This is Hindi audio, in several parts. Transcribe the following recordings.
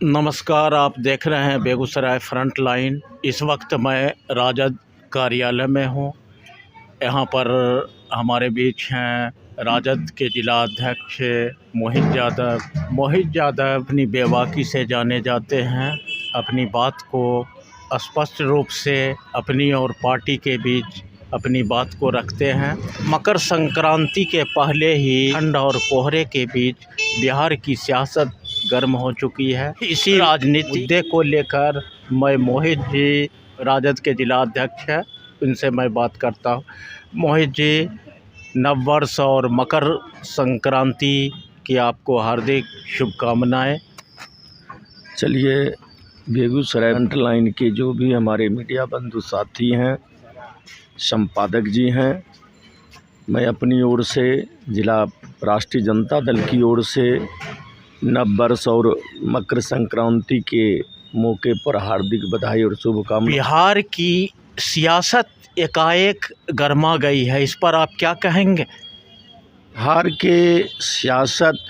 नमस्कार, आप देख रहे हैं बेगूसराय फ्रंट लाइन। इस वक्त मैं राजद कार्यालय में हूं। यहां पर हमारे बीच हैं राजद के जिला अध्यक्ष मोहित यादव। मोहित यादव अपनी बेबाकी से जाने जाते हैं। अपनी बात को स्पष्ट रूप से अपनी और पार्टी के बीच अपनी बात को रखते हैं। मकर संक्रांति के पहले ही ठंड और कोहरे के बीच बिहार की सियासत गर्म हो चुकी है। इसी राजनीतिक मुद्दे को लेकर मैं मोहित जी, राजद के जिला अध्यक्ष हैं, उनसे मैं बात करता हूं। मोहित जी, नववर्ष और मकर संक्रांति की आपको हार्दिक शुभकामनाएं। चलिए, बेगूसराय फ्रंट लाइन के जो भी हमारे मीडिया बंधु साथी हैं, संपादक जी हैं, मैं अपनी ओर से जिला राष्ट्रीय जनता दल की ओर से नववर्ष और मकर संक्रांति के मौके पर हार्दिक बधाई और शुभकामनाएं। बिहार की सियासत एकाएक गर्मा गई है, इस पर आप क्या कहेंगे? बिहार के सियासत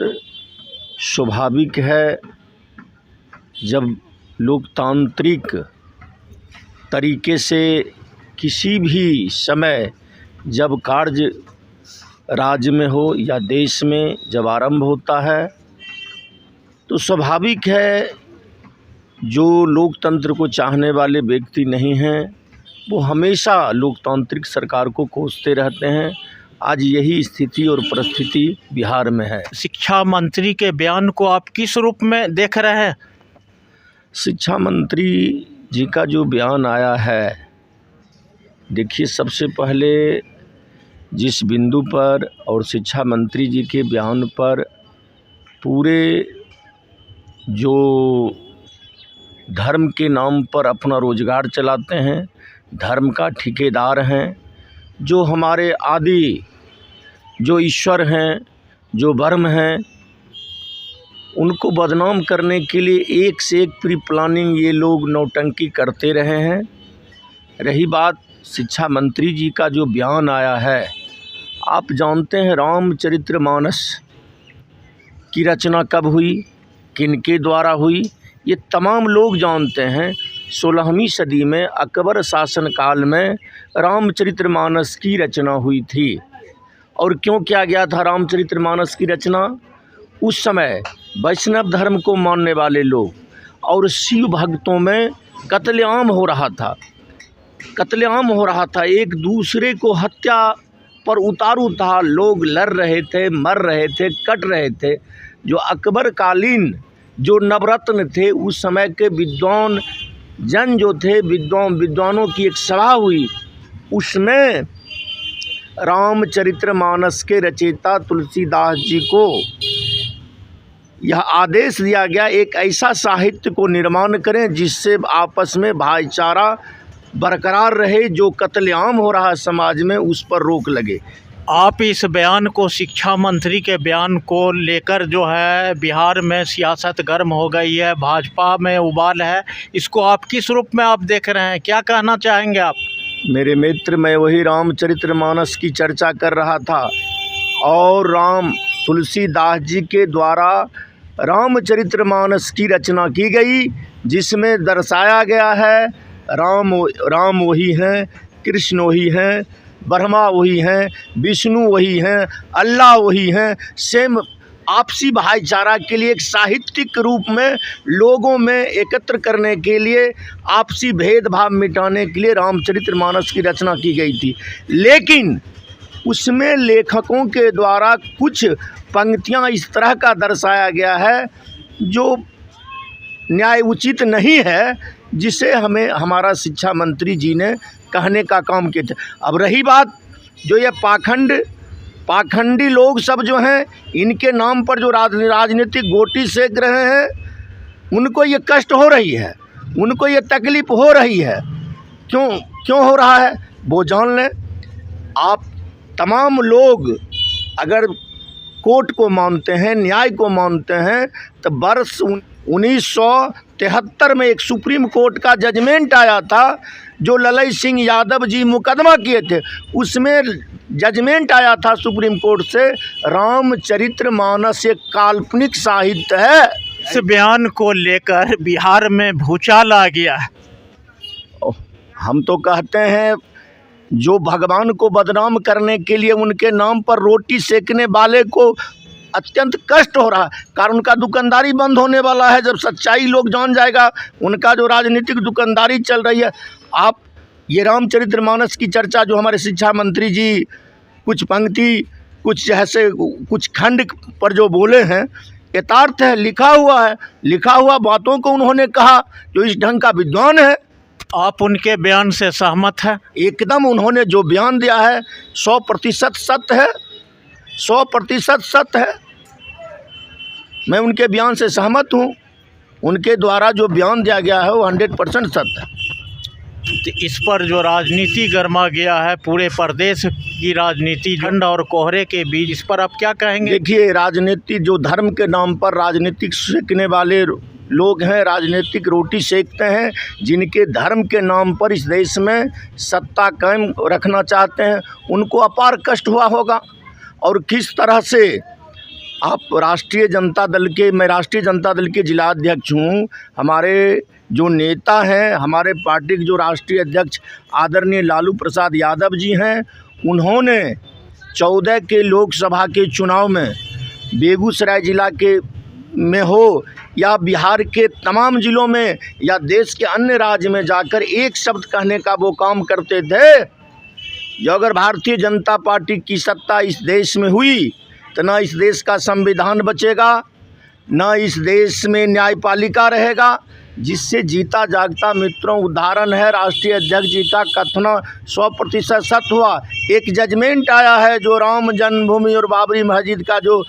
स्वाभाविक है। जब लोकतांत्रिक तरीके से किसी भी समय जब कार्य राज्य में हो या देश में जब आरंभ होता है तो स्वाभाविक है जो लोकतंत्र को चाहने वाले व्यक्ति नहीं हैं वो हमेशा लोकतांत्रिक सरकार को कोसते रहते हैं। आज यही स्थिति और परिस्थिति बिहार में है। शिक्षा मंत्री के बयान को आप किस रूप में देख रहे हैं? शिक्षा मंत्री जी का जो बयान आया है, देखिए, सबसे पहले जिस बिंदु पर और शिक्षा मंत्री जी के बयान पर पूरे जो धर्म के नाम पर अपना रोजगार चलाते हैं, धर्म का ठेकेदार हैं, जो हमारे आदि जो ईश्वर हैं, जो ब्रह्म हैं, उनको बदनाम करने के लिए एक से एक प्री प्लानिंग ये लोग नौटंकी करते रहे हैं। रही बात शिक्षा मंत्री जी का जो बयान आया है, आप जानते हैं रामचरितमानस की रचना कब हुई, किनके द्वारा हुई, ये तमाम लोग जानते हैं। 16वीं सदी में अकबर शासनकाल में रामचरितमानस की रचना हुई थी। और क्यों किया गया था रामचरितमानस की रचना? उस समय वैष्णव धर्म को मानने वाले लोग और शिव भक्तों में कत्लेआम हो रहा था, एक दूसरे को हत्या पर उतारू था, लोग लड़ रहे थे, मर रहे थे, कट रहे थे। जो अकबर कालीन जो नवरत्न थे, उस समय के विद्वान जन जो थे, विद्वानों की एक सभा हुई, उसमें रामचरितमानस के रचयिता तुलसीदास जी को यह आदेश दिया गया, एक ऐसा साहित्य को निर्माण करें जिससे आपस में भाईचारा बरकरार रहे, जो कत्लेआम हो रहा है समाज में उस पर रोक लगे। आप इस बयान को, शिक्षा मंत्री के बयान को लेकर जो है बिहार में सियासत गर्म हो गई है, भाजपा में उबाल है, इसको आप किस रूप में आप देख रहे हैं? क्या कहना चाहेंगे आप? मेरे मित्र, मैं वही रामचरितमानस की चर्चा कर रहा था और तुलसीदास जी के द्वारा रामचरितमानस की रचना की गई, जिसमें दर्शाया गया है राम वही हैं, कृष्ण वही हैं, ब्रह्मा वही हैं, विष्णु वही हैं, अल्लाह वही हैं। सेम आपसी भाईचारा के लिए एक साहित्यिक रूप में लोगों में एकत्र करने के लिए, आपसी भेदभाव मिटाने के लिए रामचरितमानस की रचना की गई थी। लेकिन उसमें लेखकों के द्वारा कुछ पंक्तियां इस तरह का दर्शाया गया है जो न्याय उचित नहीं है, जिसे हमें हमारा शिक्षा मंत्री जी ने कहने का काम किया था। अब रही बात जो ये पाखंडी लोग सब जो हैं, इनके नाम पर जो राजनीतिक गोटी सेक रहे हैं, उनको ये कष्ट हो रही है, उनको ये तकलीफ हो रही है। क्यों हो रहा है वो जान लें। आप तमाम लोग अगर कोर्ट को मानते हैं, न्याय को मानते हैं, तो वर्ष 1973 में एक सुप्रीम कोर्ट का जजमेंट आया था, जो ललई सिंह यादव जी मुकदमा किए थे, उसमें जजमेंट आया था सुप्रीम कोर्ट से, रामचरितमानस एक काल्पनिक साहित्य है। इस बयान को लेकर बिहार में भूचाल आ गया है। हम तो कहते हैं जो भगवान को बदनाम करने के लिए उनके नाम पर रोटी सेकने वाले को अत्यंत कष्ट हो रहा है, कारण उनका दुकानदारी बंद होने वाला है। जब सच्चाई लोग जान जाएगा उनका जो राजनीतिक दुकानदारी चल रही है। आप ये रामचरितमानस की चर्चा जो हमारे शिक्षा मंत्री जी कुछ पंक्ति कुछ जैसे कुछ खंड पर जो बोले हैं, यथार्थ है, लिखा हुआ है, लिखा हुआ बातों को उन्होंने कहा जो इस ढंग का विद्वान है। आप उनके बयान से सहमत हैं? एकदम उन्होंने जो बयान दिया है 100% सत्य है, 100% सत्य है। मैं उनके बयान से सहमत हूँ। उनके द्वारा जो बयान दिया गया है वो 100% सत्य है। तो इस पर जो राजनीति गरमा गया है, पूरे प्रदेश की राजनीति ठंड और कोहरे के बीच, इस पर आप क्या कहेंगे? देखिए, राजनीति जो धर्म के नाम पर राजनीतिक सेकने वाले लोग हैं, राजनीतिक रोटी सेकते हैं, जिनके धर्म के नाम पर इस देश में सत्ता कायम रखना चाहते हैं, उनको अपार कष्ट हुआ होगा। और किस तरह से आप मैं राष्ट्रीय जनता दल के जिलाध्यक्ष हूँ। हमारे जो नेता हैं, हमारे पार्टी के जो राष्ट्रीय अध्यक्ष आदरणीय लालू प्रसाद यादव जी हैं, उन्होंने 14 के लोकसभा के चुनाव में बेगूसराय जिला के में हो या बिहार के तमाम ज़िलों में या देश के अन्य राज्य में जाकर एक शब्द कहने का वो काम करते थे। जो अगर भारतीय जनता पार्टी की सत्ता इस देश में हुई तो ना इस देश का संविधान बचेगा, ना इस देश में न्यायपालिका रहेगा, जिससे जीता जागता मित्रों उदाहरण है राष्ट्रीय अध्यक्ष जी का कथन 100% सत्य हुआ। एक जजमेंट आया है जो राम जन्मभूमि और बाबरी मस्जिद का जो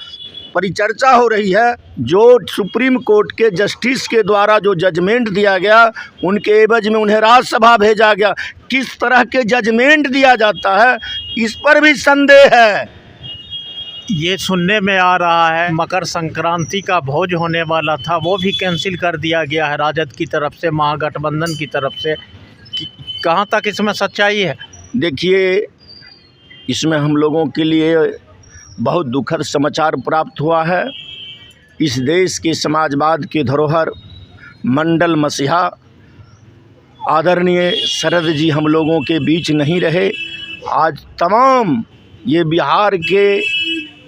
परिचर्चा हो रही है, जो सुप्रीम कोर्ट के जस्टिस के द्वारा जो जजमेंट दिया गया, उनके एवज में उन्हें राज्यसभा भेजा गया। किस तरह के जजमेंट दिया जाता है, इस पर भी संदेह है। ये सुनने में आ रहा है मकर संक्रांति का भोज होने वाला था, वो भी कैंसिल कर दिया गया है राजद की तरफ से, महागठबंधन की तरफ से। कहाँ तक इसमें सच्चाई है? देखिए, इसमें हम लोगों के लिए बहुत दुखद समाचार प्राप्त हुआ है। इस देश के समाजवाद के धरोहर मंडल मसीहा आदरणीय शरद जी हम लोगों के बीच नहीं रहे। आज तमाम ये बिहार के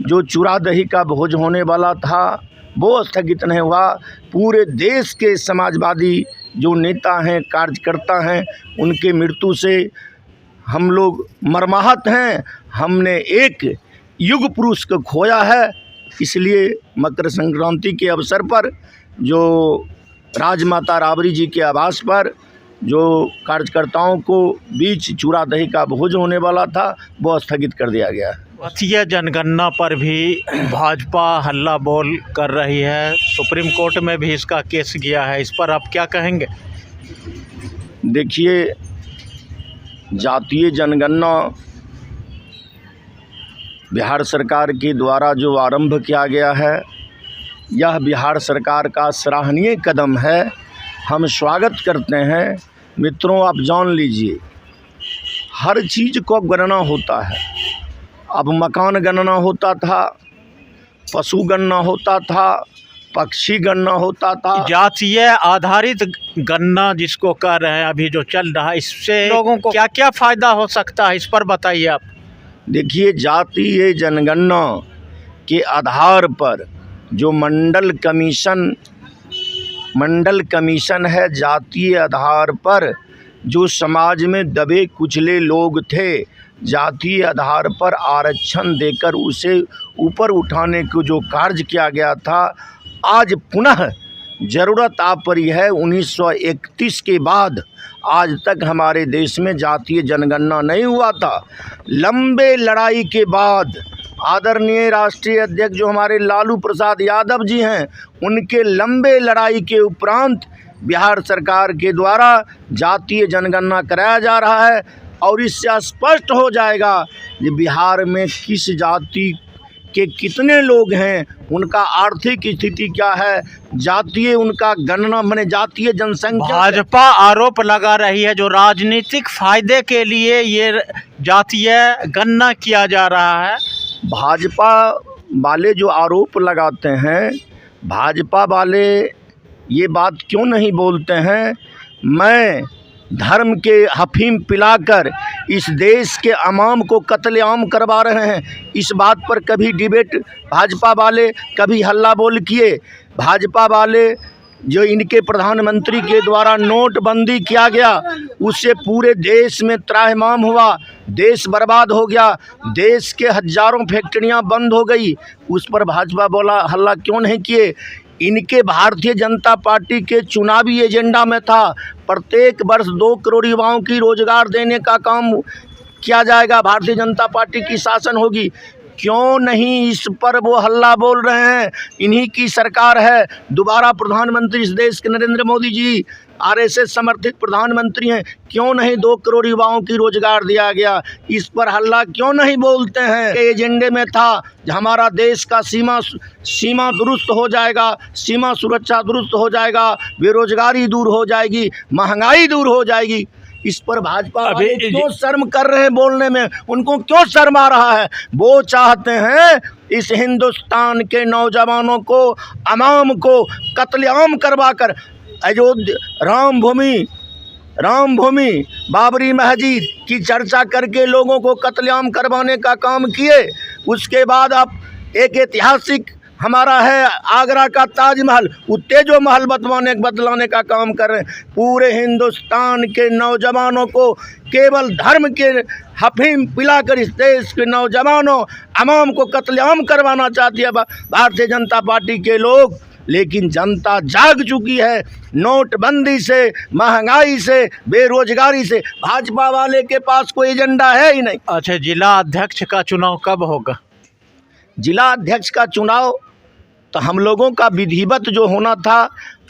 जो चूड़ा दही का भोज होने वाला था वो स्थगित नहीं हुआ। पूरे देश के समाजवादी जो नेता हैं, कार्यकर्ता हैं, उनके मृत्यु से हम लोग मर्माहत हैं। हमने एक युग पुरुष को खोया है। इसलिए मकर संक्रांति के अवसर पर जो राजमाता राबड़ी जी के आवास पर जो कार्यकर्ताओं को बीच चूड़ा दही का भोज होने वाला था वो स्थगित कर दिया गया है। भारतीय जनगणना पर भी भाजपा हल्ला बोल कर रही है, सुप्रीम कोर्ट में भी इसका केस गया है, इस पर आप क्या कहेंगे? देखिए, जातीय जनगणना बिहार सरकार के द्वारा जो आरंभ किया गया है, यह बिहार सरकार का सराहनीय कदम है। हम स्वागत करते हैं। मित्रों, आप जान लीजिए, हर चीज़ को गणना होता है। अब मकान गणना होता था, पशु गणना होता था, पक्षी गणना होता था। जातीय आधारित गणना जिसको कह रहे हैं अभी जो चल रहा है, इससे लोगों को क्या क्या फ़ायदा हो सकता है, इस पर बताइए आप। देखिए, जातीय जनगणना के आधार पर जो मंडल कमीशन है, जातीय आधार पर जो समाज में दबे कुचले लोग थे, जातीय आधार पर आरक्षण देकर उसे ऊपर उठाने को जो कार्य किया गया था, आज पुनः ज़रूरत आ पड़ी है। 1931 के बाद आज तक हमारे देश में जातीय जनगणना नहीं हुआ था। लंबे लड़ाई के बाद आदरणीय राष्ट्रीय अध्यक्ष जो हमारे लालू प्रसाद यादव जी हैं, उनके लंबे लड़ाई के उपरांत बिहार सरकार के द्वारा जातीय जनगणना कराया जा रहा है। और इससे स्पष्ट हो जाएगा कि बिहार में किस जाति के कितने लोग हैं, उनका आर्थिक स्थिति क्या है, जातीय उनका गणना माने जातीय जनसंख्या। भाजपा आरोप लगा रही है जो राजनीतिक फायदे के लिए ये जातीय गणना किया जा रहा है। भाजपा वाले जो आरोप लगाते हैं भाजपा वाले ये बात क्यों नहीं बोलते हैं? मैं धर्म के हफीम पिलाकर इस देश के अवाम को कत्लेआम करवा रहे हैं, इस बात पर कभी डिबेट भाजपा वाले, कभी हल्ला बोल किए? भाजपा वाले जो इनके प्रधानमंत्री के द्वारा नोटबंदी किया गया, उससे पूरे देश में त्राहिमाम हुआ, देश बर्बाद हो गया, देश के हजारों फैक्ट्रियां बंद हो गई, उस पर भाजपा बोला हल्ला क्यों नहीं किए? इनके भारतीय जनता पार्टी के चुनावी एजेंडा में था प्रत्येक वर्ष 2 करोड़ युवाओं की रोजगार देने का काम किया जाएगा, भारतीय जनता पार्टी की शासन होगी। क्यों नहीं इस पर वो हल्ला बोल रहे हैं? इन्हीं की सरकार है, दोबारा प्रधानमंत्री इस देश के नरेंद्र मोदी जी आरएसएस समर्थित प्रधानमंत्री हैं, क्यों नहीं 2 करोड़ युवाओं की रोजगार दिया गया? इस पर हल्ला क्यों नहीं बोलते हैं? एजेंडे में था हमारा देश का सीमा दुरुस्त हो जाएगा, सीमा सुरक्षा दुरुस्त हो जाएगा, बेरोजगारी दूर हो जाएगी, महंगाई दूर हो जाएगी। इस पर भाजपा वाले क्यों शर्म कर रहे हैं बोलने में? उनको क्यों शर्म आ रहा है? वो चाहते हैं इस हिंदुस्तान के नौजवानों को, अवाम को कत्लेआम करवा कर अयोध्या राम भूमि बाबरी मस्जिद की चर्चा करके लोगों को कत्लेआम करवाने का काम किए। उसके बाद आप एक ऐतिहासिक हमारा है आगरा का ताजमहल, उत्तेजो महल बदलाने का काम कर रहे हैं। पूरे हिंदुस्तान के नौजवानों को केवल धर्म के हफीम पिलाकर इस देश के नौजवानों अवाम को कत्लेआम करवाना चाहती है भारतीय जनता पार्टी के लोग। लेकिन जनता जाग चुकी है, नोटबंदी से, महंगाई से, बेरोजगारी से। भाजपा वाले के पास कोई एजेंडा है ही नहीं। अच्छा, जिला अध्यक्ष का चुनाव कब होगा? जिला अध्यक्ष का चुनाव तो हम लोगों का विधिवत जो होना था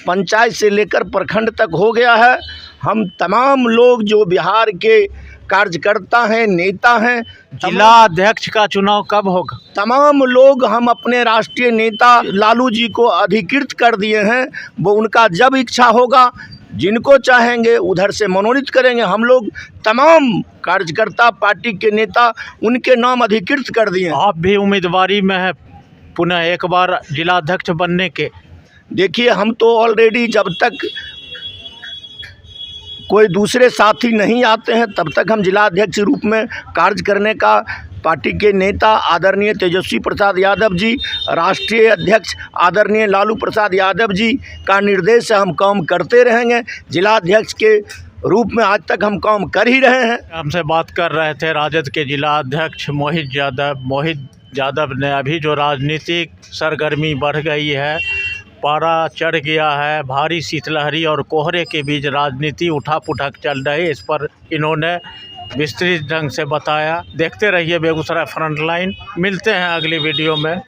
पंचायत से लेकर प्रखंड तक हो गया है। हम तमाम लोग जो बिहार के कार्यकर्ता हैं, नेता हैं, जिला अध्यक्ष का चुनाव कब होगा? तमाम लोग हम अपने राष्ट्रीय नेता लालू जी को अधिकृत कर दिए हैं। वो उनका जब इच्छा होगा, जिनको चाहेंगे उधर से मनोनीत करेंगे। हम लोग तमाम कार्यकर्ता, पार्टी के नेता उनके नाम अधिकृत कर दिए। आप भी उम्मीदवारी में है पुनः एक बार जिला अध्यक्ष बनने के? देखिए, हम तो ऑलरेडी जब तक कोई दूसरे साथी नहीं आते हैं तब तक हम जिला अध्यक्ष रूप में कार्य करने का पार्टी के नेता आदरणीय तेजस्वी प्रसाद यादव जी, राष्ट्रीय अध्यक्ष आदरणीय लालू प्रसाद यादव जी का निर्देश से हम काम करते रहेंगे। जिला अध्यक्ष के रूप में आज तक हम काम कर ही रहे हैं। हमसे बात कर रहे थे राजद के जिला अध्यक्ष मोहित यादव ने अभी जो राजनीतिक सरगर्मी बढ़ गई है, पारा चढ़ गया है, भारी शीतलहरी और कोहरे के बीच राजनीति उठा-पुठक चल रही है, इस पर इन्होंने विस्तृत ढंग से बताया। देखते रहिए बेगूसराय फ्रंटलाइन। मिलते हैं अगली वीडियो में।